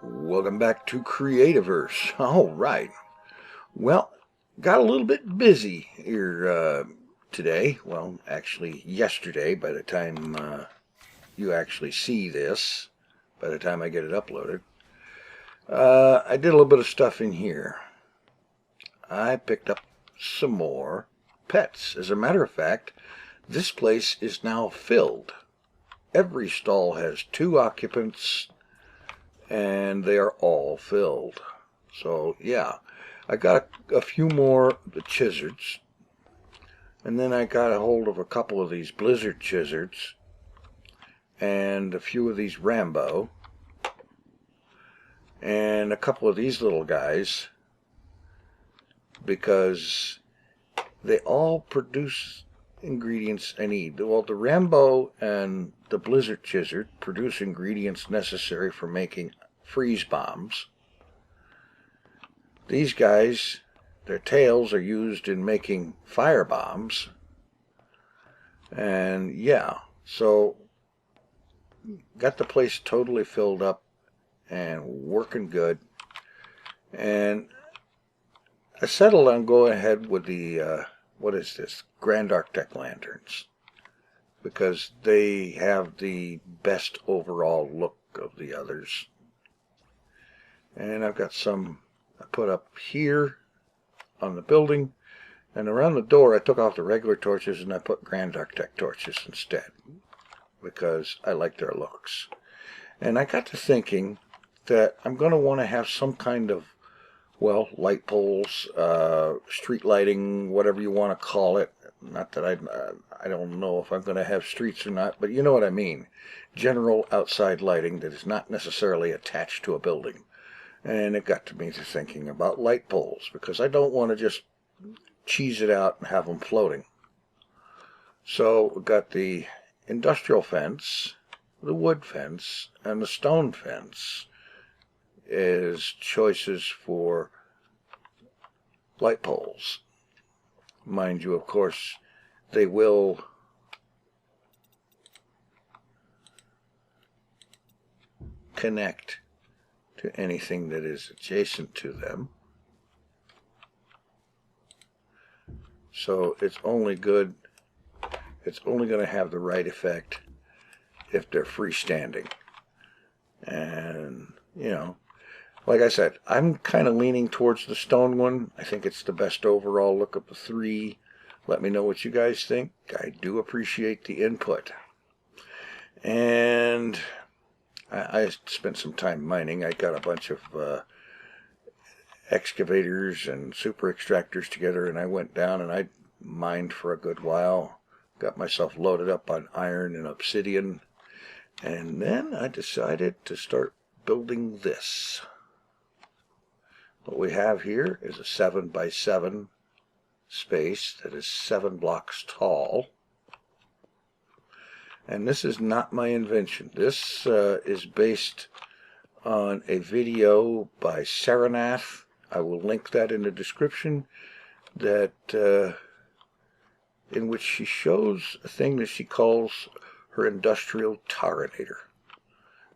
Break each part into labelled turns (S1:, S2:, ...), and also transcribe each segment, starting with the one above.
S1: Welcome back to Creativerse. All right. Well, got a little bit busy here today. Well, actually yesterday by the time you actually see this, by the time I get it uploaded. I did a little bit of stuff in here. I picked up some more pets. As a matter of fact, this place is now filled. Every stall has 2 occupants, and they are all filled. So yeah, I got a few more of the chizards, and then I got a hold of a couple of these blizzard chizards and a few of these Rambo and a couple of these little guys, because they all produce ingredients I need. Well, the Rambo and the blizzard chizard produce ingredients necessary for making freeze bombs. These guys, their tails are used in making fire bombs. And yeah, so got the place totally filled up and working good. And I settled on going ahead with the what is this, Grand Arctic lanterns, because they have the best overall look of the others. And I've got some I put up here on the building, and around the door I took off the regular torches and I put Grand Arctic torches instead, because I like their looks. And I got to thinking that I'm going to want to have some kind of, well, light poles, street lighting, whatever you want to call it. Not that I don't know if I'm going to have streets or not, but you know what I mean. General outside lighting that is not necessarily attached to a building. And it got to me to thinking about light poles, because I don't want to just cheese it out and have them floating. So we got the industrial fence, the wood fence, and the stone fence as choices for light poles. Mind you, of course, they will connect to anything that is adjacent to them. So it's only going to have the right effect if they're freestanding. And, you know, like I said, I'm kind of leaning towards the stone one. I think it's the best overall look of the 3. Let me know what you guys think. I do appreciate the input. And I spent some time mining. I got a bunch of excavators and super extractors together, and I went down and I mined for a good while. Got myself loaded up on iron and obsidian. And then I decided to start building this. What we have here is a 7x7 space that is 7 blocks tall. And this is not my invention. This is based on a video by Saraneth. I will link that in the description, that in which she shows a thing that she calls her industrial Tarinator.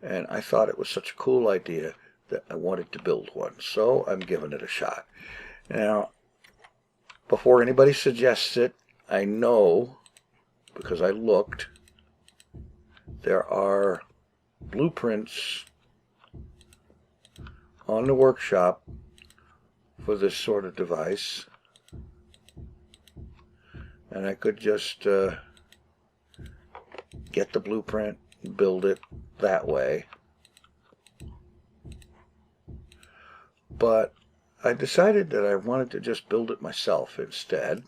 S1: And I thought it was such a cool idea that I wanted to build one, so I'm giving it a shot. Now, before anybody suggests it, I know, because I looked, there are blueprints on the workshop for this sort of device, and I could just get the blueprint and build it that way. But I decided that I wanted to just build it myself instead.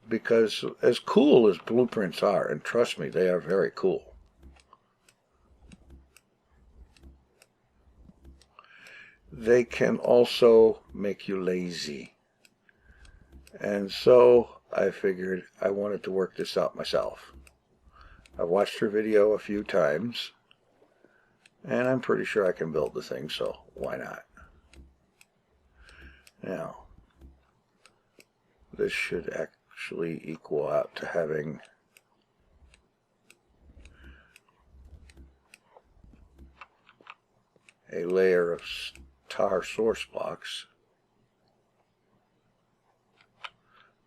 S1: Because as cool as blueprints are, and trust me, they are very cool, they can also make you lazy. And so I figured I wanted to work this out myself. I've watched her video a few times, and I'm pretty sure I can build the thing, so why not? Now, this should actually equal out to having a layer of tar source blocks.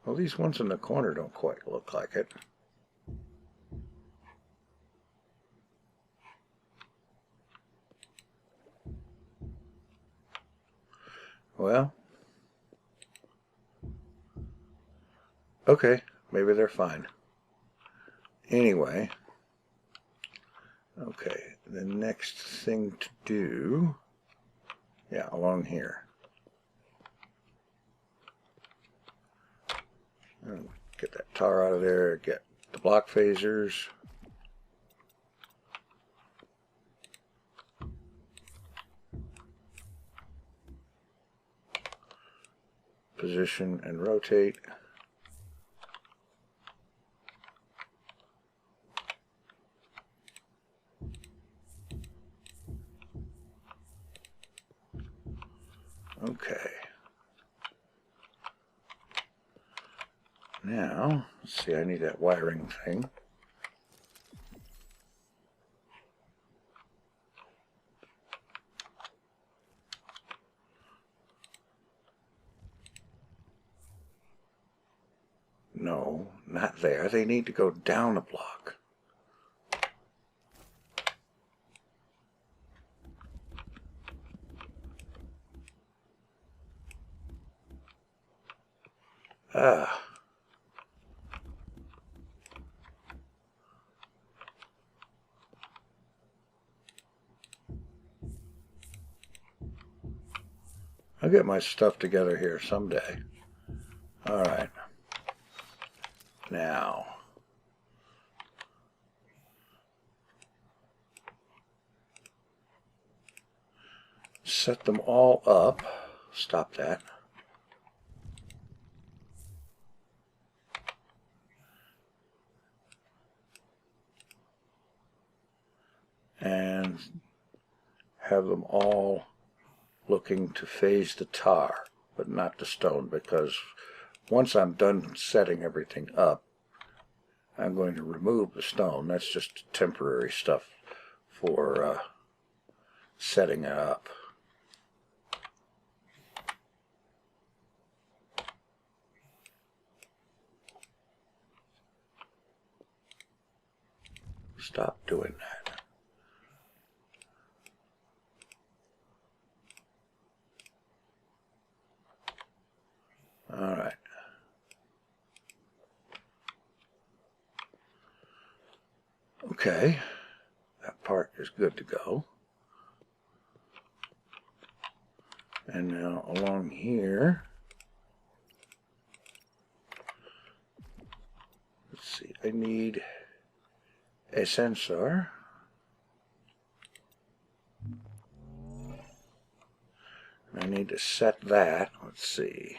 S1: Well, these ones in the corner don't quite look like it. Well, okay, maybe they're fine. Anyway, okay, the next thing to do, yeah, along here. Get that tar out of there, get the block phasers. Position and rotate. Okay. Now, let's see, I need that wiring thing. No, not there. They need to go down a block. Ah. I'll get my stuff together here someday. All right. Now, set them all up. Stop that. And have them all looking to phase the tar, but not the stone, because once I'm done setting everything up, I'm going to remove the stone. That's just temporary stuff for setting it up. Stop doing that. All right. Okay, that part is good to go. And now along here, let's see, I need a sensor. I need to set that. Let's see.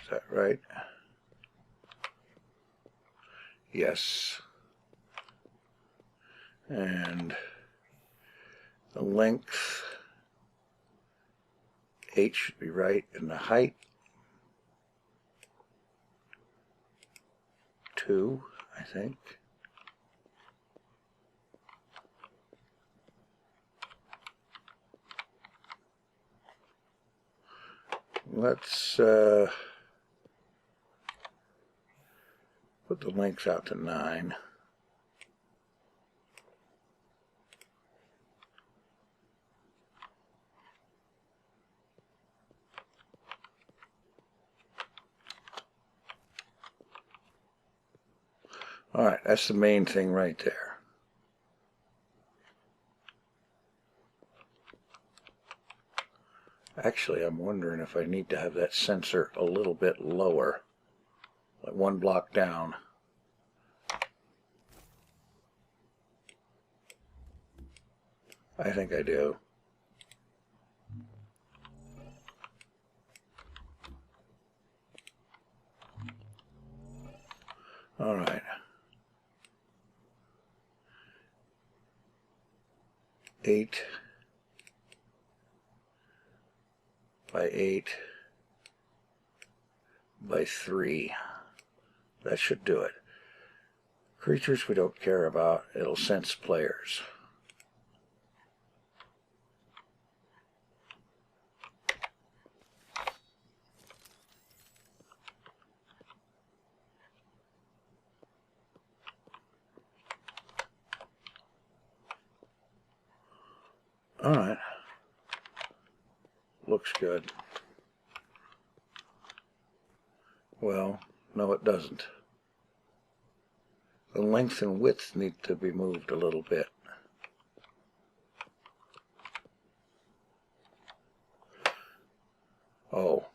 S1: Is that right? Yes. And the length, 8 should be right, and the height, 2, I think. Let's put the length out to 9. All right, that's the main thing right there. Actually, I'm wondering if I need to have that sensor a little bit lower, like 1 block down. I think I do. All right. 8 by 8 by 3. That should do it. Creatures we don't care about. It'll sense players. Alright. Looks good. Well, no it doesn't. The length and width need to be moved a little bit. Oh.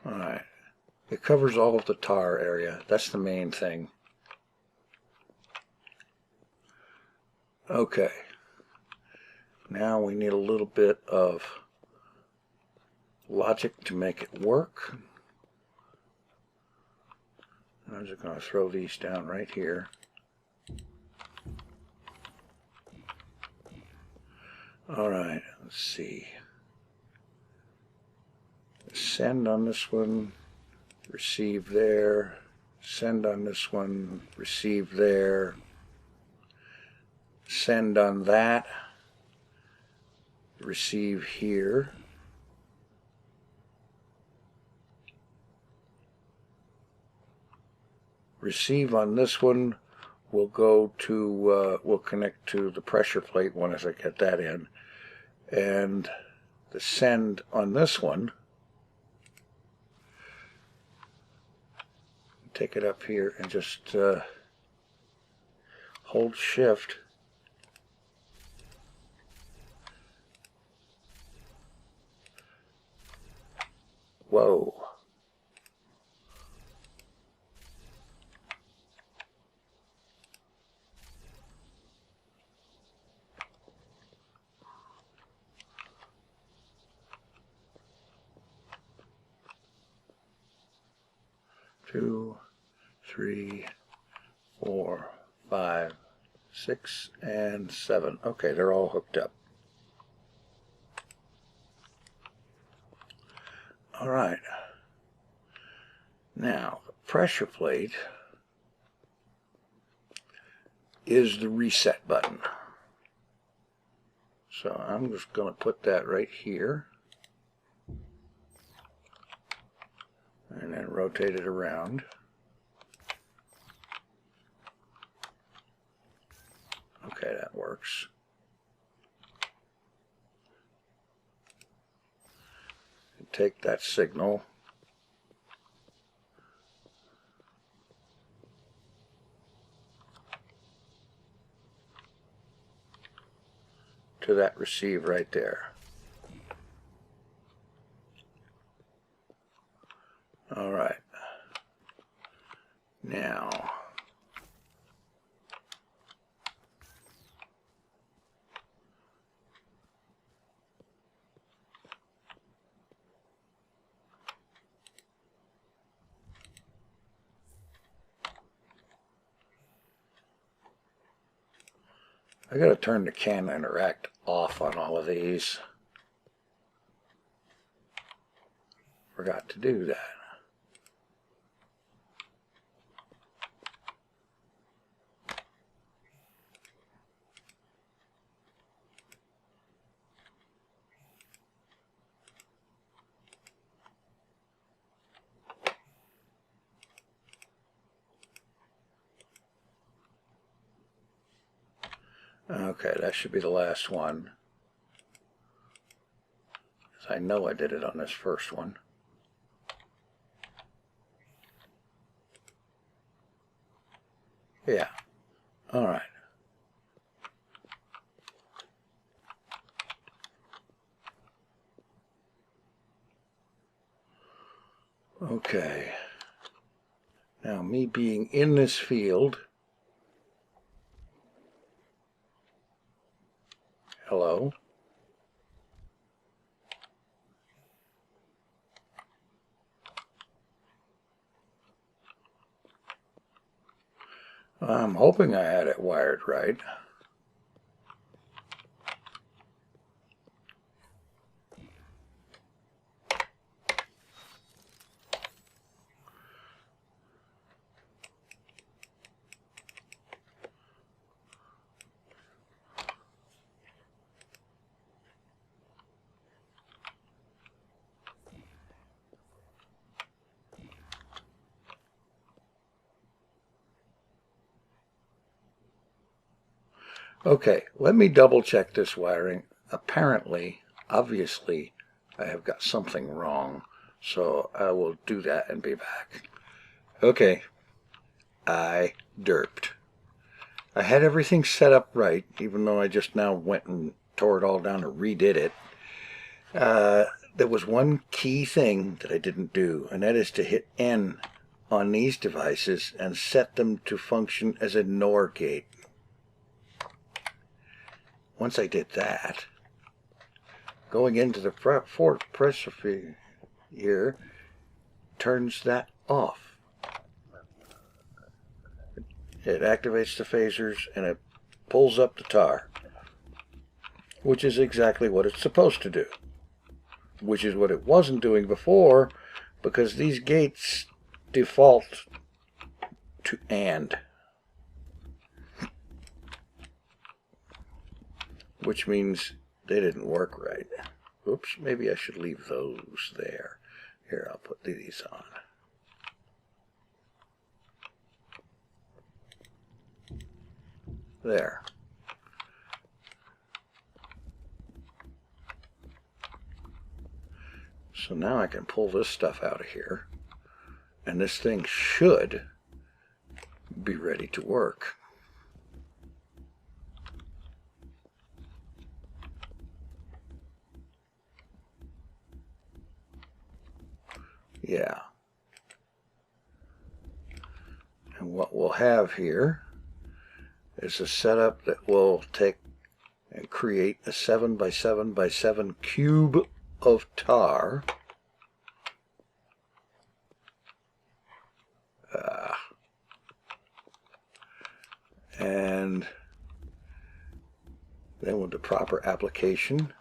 S1: Alright. It covers all of the tar area. That's the main thing. Okay. Now we need a little bit of logic to make it work. I'm just going to throw these down right here. Alright, let's see. Send on this one, receive there. Send on this one, receive there. Send on that, receive here. Receive on this one will go to, will connect to the pressure plate one as I get that in. And the send on this one, take it up here and just hold shift. Whoa. Two, 3, 4, 5, 6, and 7. Okay, they're all hooked up. All right. Now, the pressure plate is the reset button. So I'm just going to put that right here. And then rotate it around. Okay, that works. Take that signal. To that receive right there. All right. Now, I got to turn the can interact off on all of these. Forgot to do that. Okay, that should be the last one. I know I did it on this first one. Yeah. All right. Okay. Now, me being in this field, hello? I'm hoping I had it wired right. Okay, let me double check this wiring. Apparently, obviously, I have got something wrong, so I will do that and be back. Okay, I derped. I had everything set up right, even though I just now went and tore it all down and redid it. There was one key thing that I didn't do, and that is to hit N on these devices and set them to function as a NOR gate. Once I did that, going into the pressure here turns that off. It activates the phasers and it pulls up the tar, which is exactly what it's supposed to do, which is what it wasn't doing before, because these gates default to AND, which means they didn't work right. Oops, maybe I should leave those there. Here, I'll put these on. There. So now I can pull this stuff out of here, and this thing should be ready to work. Yeah. And what we'll have here is a setup that will take and create a 7 by 7 by 7 cube of tar. And then with the proper application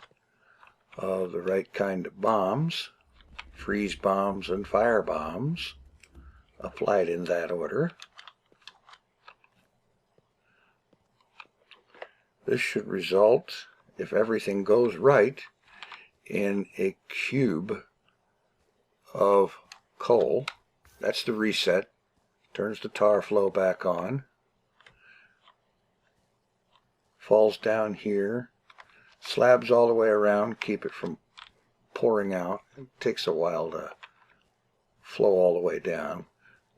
S1: of the right kind of bombs, freeze bombs and fire bombs, applied in that order, this should result, if everything goes right, in a cube of coal. That's the reset. Turns the tar flow back on. Falls down here. Slabs all the way around, keep it from pouring out. It takes a while to flow all the way down.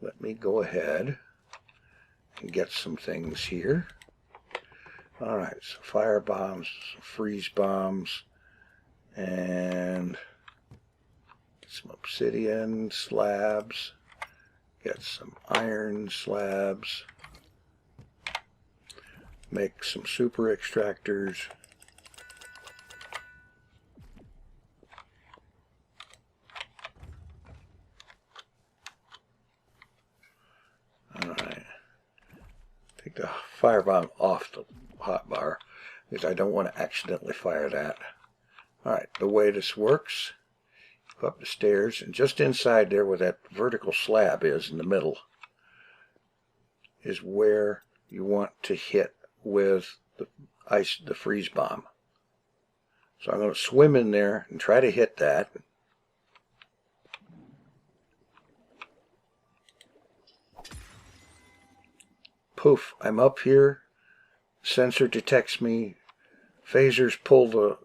S1: Let me go ahead and get some things here. Alright, so fire bombs, freeze bombs, and some obsidian slabs. Get some iron slabs. Make some super extractors. Alright. Take the firebomb off the hotbar because I don't want to accidentally fire that. Alright, the way this works, go up the stairs, and just inside there where that vertical slab is in the middle is where you want to hit with the freeze bomb. So I'm going to swim in there and try to hit that. Poof, I'm up here. Sensor detects me. Phasers pull the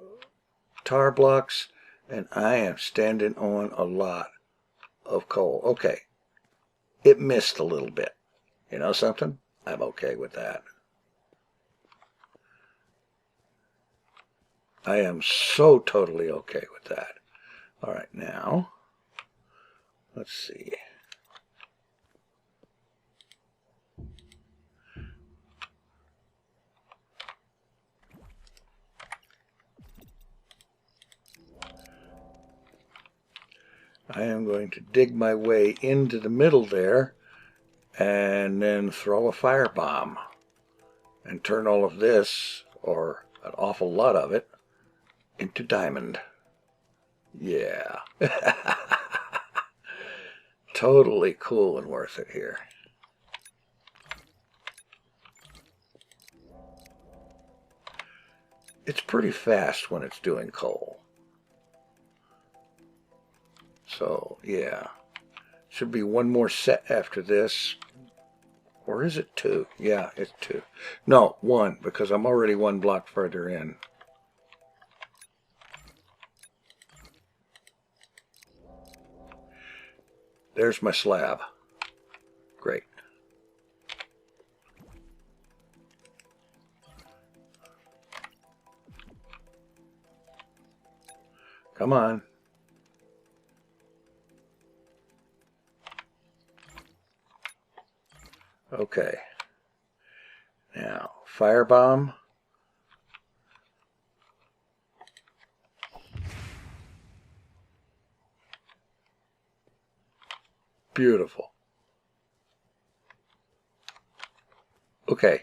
S1: tar blocks, and I am standing on a lot of coal. Okay, it missed a little bit. You know something? I'm okay with that. I am so totally okay with that. All right, now, let's see. I am going to dig my way into the middle there and then throw a firebomb and turn all of this, or an awful lot of it, into diamond. Yeah. Totally cool and worth it here. It's pretty fast when it's doing coal. So, yeah. Should be one more set after this. Or is it two? Yeah, it's two. No, one, because I'm already one block further in. There's my slab. Great. Come on. Okay. Now, firebomb. Beautiful. Okay.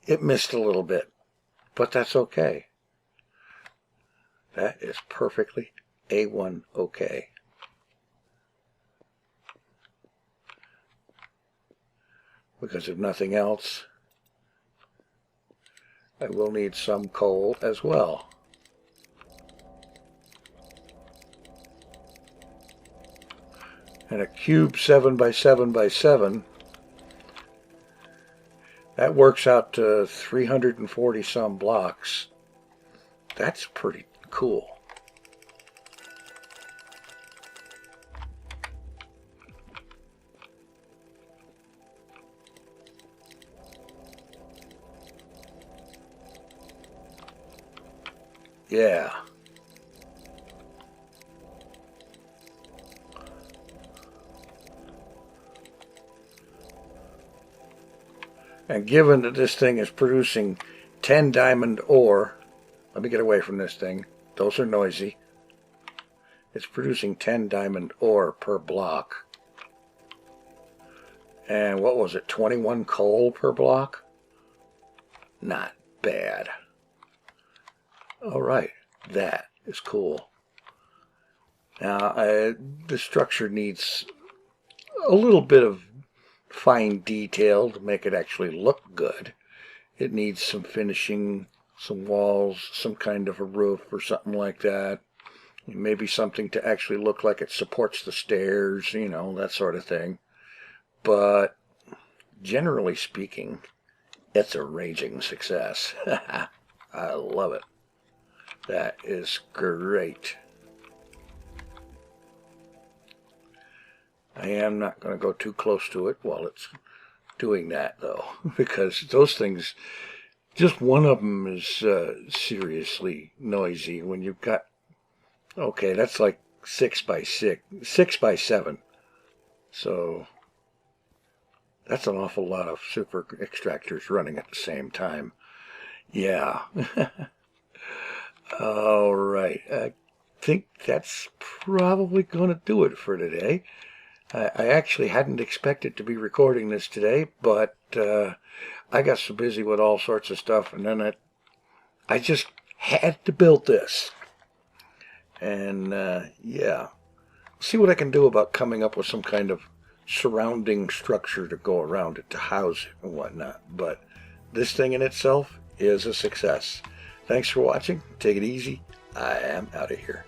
S1: It missed a little bit, but that's okay. That is perfectly A1 okay. Because if nothing else, I will need some coal as well. And a cube 7 by 7 by 7, that works out to 340 some blocks. That's pretty cool. Yeah. And given that this thing is producing 10 diamond ore, let me get away from this thing. Those are noisy. It's producing 10 diamond ore per block. And what was it, 21 coal per block? Not bad. All right, that is cool. Now, the structure needs a little bit of fine detail to make it actually look good. It needs some finishing, some walls, some kind of a roof or something like that. Maybe something to actually look like it supports the stairs, you know, that sort of thing. But generally speaking, it's a raging success. I love it. That is great. I am not going to go too close to it while it's doing that, though, because those things, just one of them is seriously noisy. When you've got, okay, that's like 6 by 6 by 7. So that's an awful lot of super extractors running at the same time. Yeah. All right. I think that's probably going to do it for today. I actually hadn't expected to be recording this today, but I got so busy with all sorts of stuff, and then I just had to build this. And yeah, see what I can do about coming up with some kind of surrounding structure to go around it, to house it and whatnot. But this thing in itself is a success. Thanks for watching. Take it easy. I am out of here.